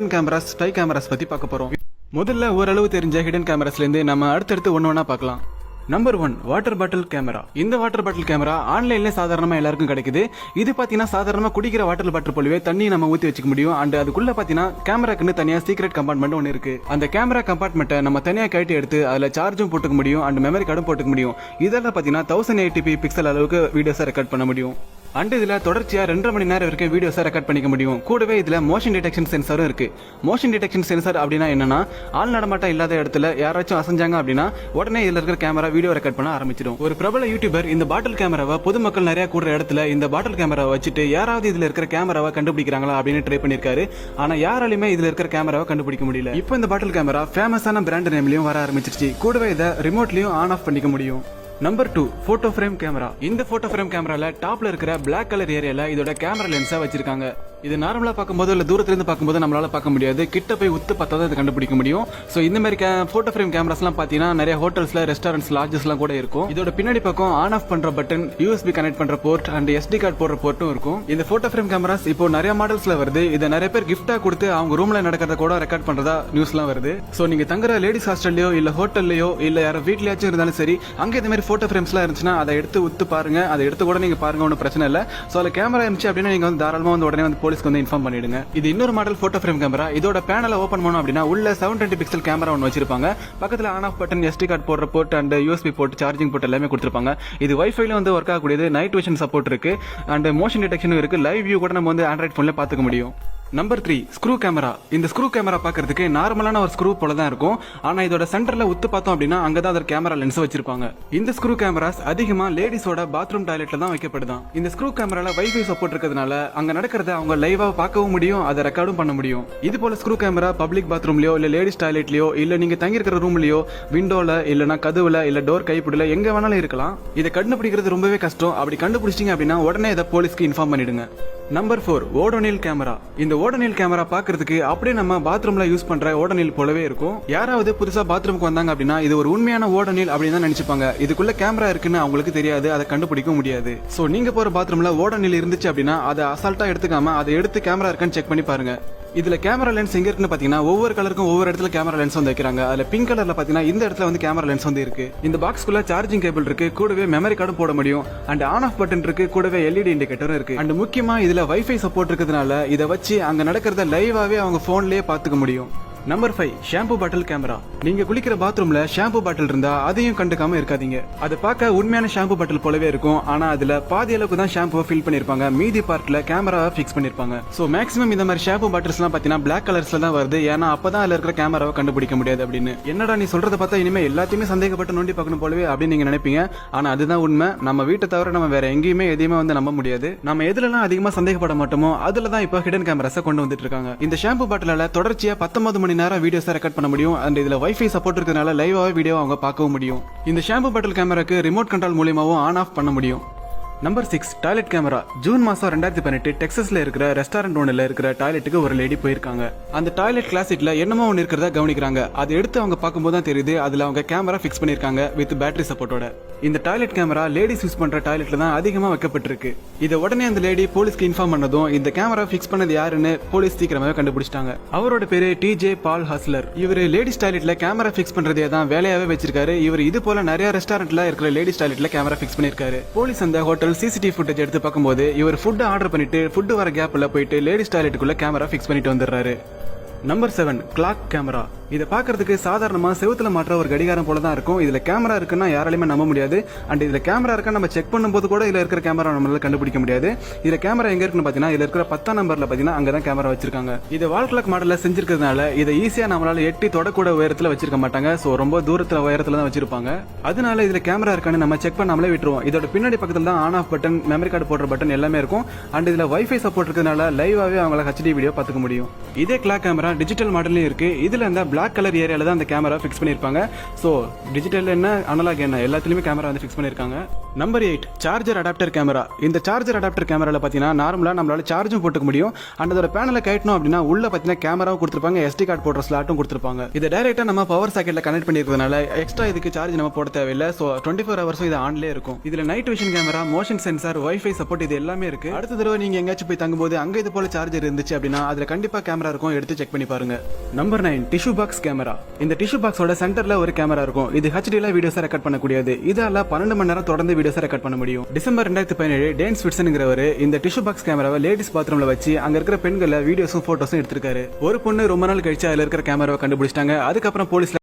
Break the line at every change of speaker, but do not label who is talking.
Cameras spy cameras பத்தி பார்க்க போறோம். முதல்ல ஓரளவு தெரிஞ்ச ஹிடன் கேமராஸ்ல இருந்து நம்ம அடுத்தடுத்து ஒண்ணா பார்க்கலாம். Number 1 water bottle camera. இந்த வாட்டர் பாட்டில் கேமரா ஆன்லைன்ல சாதாரணமா எல்லாருக்கும் கிடைக்குது. இது பாத்தீங்கன்னா சாதாரணமா குடிக்கிற வாட்டர் பாட்டில் போலவே தண்ணி நம்ம ஊத்தி வச்சுக்க முடியும். அண்ட் அதுக்குள்ள பாத்தீங்கன்னா கேமராக்குன்னு தனியா சீக்ரெட் கம்பார்ட்மெண்ட் ஒன்று இருக்கு. அந்த கேமரா கம்பார்ட்மெண்ட்டை நம்ம தனியா கழட்டி எடுத்து அதுல சார்ஜும் போட்டுக்க முடியும் அண்ட் மெமரி கார்டும் போட்டுக்க முடியும். இதெல்லாம் பாத்தீங்கன்னா 1080p பிக்சல் அளவுக்கு வீடியோஸை ரெக்கார்ட் பண்ண முடியும். அண்ட் இதுல தொடர்ச்சியா 2.5 மணி நேரம் வரைக்கும் வீடியோஸை ரெக்கார்ட் பண்ணிக்க முடியும். கூடவே இதுல மோஷன் டிடெக்ஷன் சென்சாரும் இருக்கு. மோஷன் டிடெக்ஷன் சென்சார் அப்படின்னா என்னன்னா, ஆள் நடமாட்டம் இல்லாத இடத்துல யாராச்சும் அசைஞ்சாங்க அப்படின்னா உடனே இதுல இருக்கிற கேமரா வீடியோ ரெக்கார்ட் பண்ண ஆரம்பிச்சிடும். ஒரு பிரபல யூடியூபர் இந்த பாட்டில் கேமராவை பொதுமக்கள் நிறைய கூடுற இடத்துல இந்த பாட்டில் கேமராவை வச்சுட்டு யாராவது இதுல இருக்கிற கேமராவை கண்டுபிடிக்கிறாங்களா அப்படின்னு ட்ரை பண்ணிருக்காரு. ஆனா யாராலுமே இதுல இருக்கிற கேமராவை கண்டுபிடிக்க முடியல. இப்போ இந்த பாட்டில் கேமரா ஃபேமஸான பிராண்ட் நேம்லயும் வர ஆரம்பிச்சிருச்சு. கூடவே இதை ரிமோட்லயும் ஆன் ஆஃப் பண்ணிக்க முடியும். Number 2 photo frame camera. இந்த போட்டோ ஃப்ரேம் கேமரால டாப்ல இருக்கிற பிளாக் கலர் ஏரியால இதோட கேமரா லென்ஸா வச்சிருக்காங்க. இது நார்மலா பார்க்கும்போது இல்ல தூரத்துல இருந்து பார்க்கும்போது நம்மளால பார்க்க முடியாது. கிட்ட போய் உத்து பார்த்தா தான் இதை கண்டுபிடிக்க முடியும். சோ இந்த மாதிரி போட்டோ ஃப்ரேம் கேமராஸ் எல்லாம் பாத்தீங்கன்னா நிறைய ஹோட்டல்ஸ்ல, ரெஸ்டாரண்ட்ஸ், லாட்ஜஸ் எல்லாம் கூட இருக்கும். இதோட பின்னாடி பக்கம் ஆன் ஆஃப் பண்ற பட்டன், யூஎஸ்பி கனெக்ட் பண்ற போர்ட் அண்ட் SD கார்டு போடுற போர்ட்டும் இருக்கும். இந்த போட்டோ ஃப்ரேம் கேமராஸ் இப்போ நிறைய மாடல்ஸ்ல வருது. இதை நிறைய பேர் கிஃப்டா கொடுத்து அவங்க ரூம்ல நடக்கிறத கூட ரெக்கார்ட் பண்றதா நியூஸ் எல்லாம் வருது. சோ நீங்க தங்குற லேடிஸ் ஹாஸ்டல்லயோ இல்ல ஹோட்டல்லயோ இல்ல யாரோ வீட்லயாச்சும் இருந்தாலும் சரி, அங்க இந்த மாதிரி போட்டோ ஃப்ரேம்ஸ் எல்லாம் இருந்துச்சுன்னா அதை எடுத்து உத்து பாருங்க. அதை எடுத்து கூட நீங்க பாருங்க, ஒன்றும் பிரச்சனை இல்ல. சோ அதுல கேமரா இருந்துச்சு அப்படின்னா நீங்க வந்து தாராளமா வந்து உடனே வந்து போலீஸ்க்கு வந்து இன்ஃபார்ம் பண்ணிடுங்க. இது இன்னொரு மாடல் போட்டோ ஃப்ரேம் கேமரா. இதோட பேனலை ஓபன் பண்ணோம் அப்படின்னா உள்ள 720 பிக்சல் கேமரா ஒன்று வச்சிருப்பாங்க. பக்கத்துல on off button, SD card போடுற port and USB port, charging port எல்லாமே கொடுத்திருப்பாங்க. இது வைஃபைல வந்து ஒர்க் ஆகக்கூடியது. நைட் விஷன் சப்போர்ட் இருக்கு அண்ட் மோஷன் டிடெக்ஷனும் இருக்கு. லைவ் வியூ கூட நம்ம வந்து ஆண்ட்ராய்ட் போன்ல பாத்துக்க முடியும். Number 3 screw camera. இந்த ஸ்க்ரூ கேமரா பாக்கிறதுக்கு நார்மலான ஒரு ஸ்க்ரூ போல தான் இருக்கும். ஆனா இதோட சென்டர்ல உத்து பார்த்தோம் அப்படின்னா அங்கதான் அதோட கேமரா லென்ஸ் வச்சிருப்பாங்க. இந்த ஸ்க்ரூ கேமராஸ் அதிகமா லேடிஸோட பாத்ரூம் டாய்லெட்ல தான் வைக்கப்படுதான். இந்த ஸ்க்ரூ கேமரால வைஃபை சப்போர்ட் இருக்கிறதுனால அங்க நடக்கிறத அவங்க லைவா பார்க்கவும் முடியும், அதை ரெக்கார்டும் பண்ண முடியும். இது போல ஸ்க்ரூ கேமரா பப்ளிக் பாத்ரூம்லயோ இல்ல லேடிஸ் டாய்லெட்லயோ இல்ல நீங்க தங்கி இருக்கிற ரூம்லயோ, விண்டோல இல்லனா கதவுல இல்ல டோர் கைப்பிடில எங்க வேணாலும் இருக்கலாம். இதை கண்டுபிடிக்கிறது ரொம்பவே கஷ்டம். அப்படி கண்டுபிடிச்சிட்டீங்க அப்படின்னா உடனே இதை போலீஸ்க்கு இன்ஃபார்ம் பண்ணிடுங்க. நம்பர் 4 ஓடோனில் கேமரா. இந்த ஓடோனில் கேமரா பாக்குறதுக்கு அப்படியே நம்ம பாத்ரூம்ல யூஸ் பண்ற ஓடோனில் போலவே இருக்கும். யாராவது புதுசா பாத்ரூமுக்கு வந்தாங்க அப்படின்னா இது ஒரு உண்மையான ஓடோனில் அப்படின்னு தான் நினைச்சுப்பாங்க. இதுக்குள்ள கேமரா இருக்குன்னு அவங்களுக்கு தெரியாது, அதை கண்டுபிடிக்க முடியாது. சோ நீங்க போற பாத்ரூம்ல ஓடோனில் இருந்துச்சு அப்படின்னா அதை அசால்ட்டா எடுத்துக்காம அதை எடுத்து கேமரா இருக்கான்னு செக் பண்ணி பாருங்க. இதுல கேமரா லென்ஸ் எங்க இருக்குன்னு பாத்தீங்கன்னா ஒவ்வொரு கலருக்கும் ஒவ்வொரு இடத்துல கேமரா லென்ஸ் வந்து வைக்கிறாங்க. அதுல பிங்க் கலர்ல பாத்தீங்கன்னா இந்த இடத்துல வந்து கேமரா லென்ஸ் வந்து இருக்கு. இந்த பாக்ஸ்க்குள்ள சார்ஜிங் கேபிள் இருக்கு, கூடவே மெமரி கார்டும் போட முடியும் அண்ட் ஆன் ஆஃப் பட்டன் இருக்கு, கூடவே LED இண்டிகேட்டரும் இருக்கு. அண்ட் முக்கியமா இதுல வைஃபை சப்போர்ட் இருக்கிறதுனால இதை வச்சு அங்க நடக்கிறத லைவாவே அவங்க போன்லயே பாத்துக்க முடியும். நம்பர் 5 ஷாம்பு பாட்டில் கேமரா. நீங்க குளிக்கிற பாத்ரூம்ல ஷாம்பு பாட்டில் இருந்தா அதையும் கண்டுக்காம இருக்காதீங்க. அது பார்க்க உண்மையான ஷாம்பு பாட்டில் போலவே இருக்கும். ஆனா அதுல பாதி அளவுக்கு தான் ஷாம்புவை ஃபில் பண்ணிருப்பாங்க, மீதி பார்ட்ல கேமராவை ஃபிக்ஸ் பண்ணிருப்பாங்க. சோ மேக்ஸிமம் இந்த மாதிரி ஷாம்பு பாட்டில்ஸ் எல்லாம் பாத்தீங்கன்னா பிளாக் கலர்ஸ்ல தான் வருது. ஏன்னா அப்பதான் அதுல இருக்கிற கேமராவை கண்டுபிடிக்க முடியாது அப்படின்னு. என்னடா நீ சொல்றத பார்த்தா இனிமே எல்லாத்தையுமே சந்தேகப்பட்டு நோண்டி பார்க்கணும் போலவே அப்படின்னு நீங்க நினைப்பீங்க. ஆனா அதுதான் உண்மை. நம்ம வீட்டை தவிர நம்ம வேற எங்கேயுமே எதையுமே வந்து நம்ப முடியாது. நம்ம எதுலாம் அதிகமா சந்தேகப்பட மாட்டோமோ அதுலதான் இப்ப ஹிடன் கேமராஸை கொண்டு வந்துட்டு இருக்காங்க. இந்த ஷாம்பு பாட்டிலால தொடர்ச்சியா 19 மணி நேரம் வீடியோஸ் ரெக்கார்ட் பண்ண முடியும். அண்ட் இதுல வைஃபை சப்போர்ட் இருக்கிறதுனால லைவாவே வீடியோ அவங்க பார்க்கவும் முடியும். இந்த ஷாம்பு பாட்டில் கேமராக்கு ரிமோட் கண்ட்ரோல் மூலமாவும் ஆன் ஆஃப் பண்ண முடியும். Number 6 toilet camera. ஜூன் மாசம் 2018 டெக்சாஸ்ல இருக்கிற ரெஸ்டாரண்ட் ஒன்னுல இருக்கிற டாய்லெட்டுக்கு ஒரு லேடி போயிருக்காங்க. அந்த டாய்லெட் கிளாசிட்ல என்னமோ ஒன்னு இருக்கிறதா கவனிக்கிறாங்க. அதை எடுத்து அவங்க பார்க்கும்போது தான் தெரியுது அதுல அவங்க கேமரா ஃபிக்ஸ் பண்ணிருக்காங்க வித் பேட்டரி சப்போர்ட்டோட. இந்த டாய்லெட் கேமரா லேடிஸ் யூஸ் பண்ற டாய்லெட்ல தான் அதிகமா வைக்கப்பட்டிருக்கு. இதை உடனே அந்த லேடி போலீஸ்க்கு இன்ஃபார்ம் பண்ணதும் இந்த கேமரா ஃபிக்ஸ் பண்ணது யாருன்னு போலீஸ் சீக்கிரமாவே கண்டுபிடிச்சிட்டாங்க. அவரோட பேரு TJ பால் ஹஸ்லர். இவர் லேடிஸ் டாய்லெட்ல கேமரா ஃபிக்ஸ் பண்றதே தான் வேலையாவே வச்சிருக்காரு. இவர் இது போல நிறைய ரெஸ்டாரண்ட்ல இருக்கிற லேடிஸ் டாய்லெட்ல கேமரா ஃபிக்ஸ் பண்ணிருக்காரு. போலீஸ் அந்த ஹோட்டல் CCTV ஃபுட்டேஜ் எடுத்து பார்க்கும்போது இவர் ஃபுட் ஆர்டர் பண்ணிட்டு ஃபுட் வர கேப்ல போயிட்டு லேடிஸ் டாய்லெட்டுக்குள்ள கேமரா ஃபிக்ஸ் பண்ணிட்டு வந்துடுறாரு. Number 7 clock camera. இதை பாக்குறதுக்கு சாதாரணமா செவுத்துல மாற்ற ஒரு கடிகாரம் போல தான் இருக்கும். இதுல கேமரா இருக்குன்னா யாராலையுமே நம்ப முடியாது. அண்ட் இதுல கேமரா இருக்கா நம்ம செக் பண்ணும்போது கூட இதுல இருக்கிற கேமரா நம்மளால கண்டுபிடிக்க முடியாது. இதுல கேமரா எங்க இருக்குன்னு பாத்தீங்கன்னா இதுல இருக்கிற 10ஆம் நம்பர்ல பாத்தீங்கன்னா அங்கதான் கேமரா வச்சிருக்காங்க. இது வால் கிளாக் மாடல்ல செஞ்சிருக்கிறதுனால இதை ஈஸியா நம்மளால எட்டி தொடக்கூட உயரத்துல வச்சிருக்க மாட்டாங்க. சோ ரொம்ப தூரத்துல உயரத்துல தான் வச்சிருப்பாங்க. அதனால இதுல கேமரா இருக்கான்னு நம்ம செக் பண்ணாமலே விட்டுருவோம். இதோட பின்னாடி பக்கத்துல தான் on off button, memory card போடுற பட்டன் எல்லாமே இருக்கும். அண்ட் இதுல வைஃபை சப்போர்ட் இருக்கிறதுனால லைவாவே அவங்கள HD வீடியோ பாத்துக்க முடியும். இதே கிளாக் கேமரா டிஜிட்டல் மாடல்லையும் இருக்கு. இதுல இந்த Black கலர் ஏரியால தான் அந்த கேமரா ஃபிக்ஸ் பண்ணிருப்பாங்க. சோ டிஜிட்டல் என்ன அனலாக் என்ன எல்லாத்துலயுமே கேமரா வந்து ஃபிக்ஸ் பண்ணிருக்காங்க. Number 8 charger adapter camera. இந்த சார்ஜர் அடாப்டர் கேமரால பாத்தீங்கன்னா நார்மலா நம்மளால சார்ஜும் போட்டுக்க முடியும். அண்ட் அதோட பேனலை கட்டணும் அப்படின்னா உள்ள பாத்தீங்கன்னா கேமராவும் கொடுத்துருப்பாங்க, SD கார்டு போடுற ஸ்லாட்டும் கொடுத்துருப்பாங்க. இதை டைரக்டா நம்ம பவர் சாக்கெட்ல கனெக்ட் பண்ணிருக்கிறதுனால எக்ஸ்ட்ரா இதுக்கு சார்ஜ் நம்ம போட தேவையில்லை. ஸோ 24 ஹவர்ஸும் இது ஆன்லேயே இருக்கும். இதுல night vision camera, motion sensor, wifi support இது எல்லாமே இருக்கு. அடுத்த தடவை நீங்க எங்கேயாச்சும் போய் தங்கும்போது அங்க இது போல சார்ஜர் இருந்துச்சு அப்படின்னா அதுல கண்டிப்பா கேமரா இருக்கும், எடுத்து செக் பண்ணி பாருங்க. Number 9 tissue box camera. இந்த டிஷ்யூ பாக்ஸோட சென்டர்ல ஒரு கேமரா இருக்கும். இது ஹெச்டில வீடியோஸை ரெக்கார்ட் பண்ணக்கூடியது. இதால 12 மணி நேரம் தொடர்ந்து வீடியோஸை ரெக்கார்ட் பண்ண முடியும். டிசம்பர் 2017 டேன் ஸ்விட்சன்ங்கிறவர் இந்த டிஷ்யூ பாக்ஸ் கேமராவை லேடிஸ் பாத்ரூம்ல வச்சு அங்க இருக்கிற பெண்களை வீடியோஸும் போட்டோஸும் எடுத்திருக்காரு. ஒரு பொண்ணு ரொம்ப நாள் கழிச்சு அதுல இருக்கிற கேமராவை கண்டுபிடிச்சிட்டாங்க. அதுக்கப்புறம் போலீஸ்